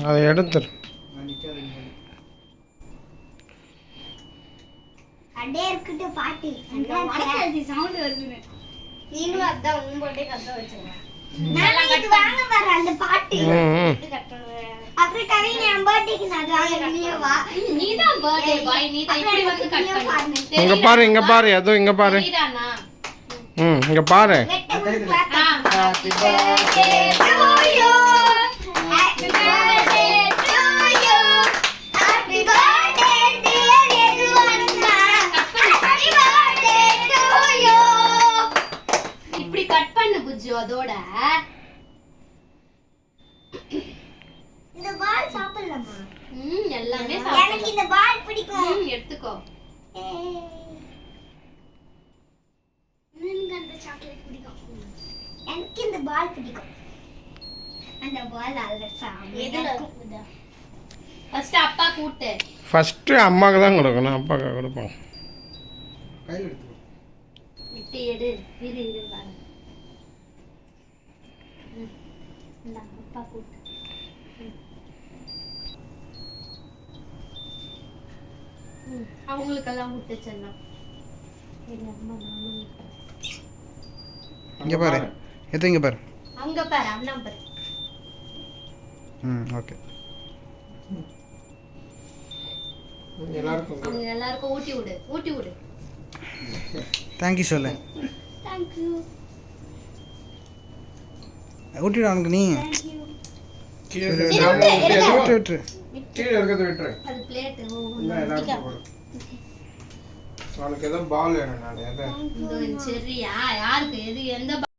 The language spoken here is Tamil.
அதை எடுத்துரு. அடே இருக்கட்டு பாட்டி சவுண்ட் வருது. நீனும் அதான் உன் பர்த்டே கத்த வச்சேன். நான் இது வாங்க வர அந்த பாட்டி அப்புறம் கவின் என் பர்த்டேக்கு நான் வாங்க நீ வா. நீ தான் பர்த்டே பாய். நீ தான் இப்படி வந்து கட் பண்ணு. இங்க பாரு, இங்க பாரு, ஏதோ இங்க பாரு. நீதானா? இங்க பாரு. Happy birthday to you. Happy birthday to you. Happy birthday dear Yeduvannna. Happy birthday to you. இப்படி கட் பண்ணு புஜ்ஜு அதோட. இந்த பால் சாப்பிடலாமா? எல்லாமே சாப்பிடலாம். எனக்கு இந்த பால் பிடிக்கும். எடுத்துக்கோ. எனக்கு அந்த சாக்லேட் பிடிக்கும். எனக்கு இந்த பால் பிடிக்கும். அந்த பால் அலசாம ஃபர்ஸ்ட் அப்பா கூட்டு. ஃபர்ஸ்ட் அம்மாக்கு தான் கொடுக்கணும், அப்பாக்கு கொடுப்பாங்க. கையில் எடுத்து விட்டு எடு. இரு இரு பாரு. இந்த அப்பா கூட்டு. அவங்களுக்கெல்லாம் கூட்டு செல்லம். எங்க அம்மா நானும் இங்கே பாரு, எது இங்கே பாரு. அங்க பாரு, அண்ணா பாரு. ஓகே. எல்லாருக்கும் அவங்க எல்லாருக்கும் ஊட்டி விடு, ஊட்டி விடு. தேங்க்யூ சொல்லு. தேங்க்யூ. ஊட்டிவிட அவனுக்கு நீ. கீழே விட்டு விட்டுரு. கீழே இருக்கிறத விட்டுரு. அது பிளேட். எல்லாருக்கும் போடு. அவனுக்கு ஏதோ பால் வேணும். நான் எதை சரியா யாருக்கு எது எந்த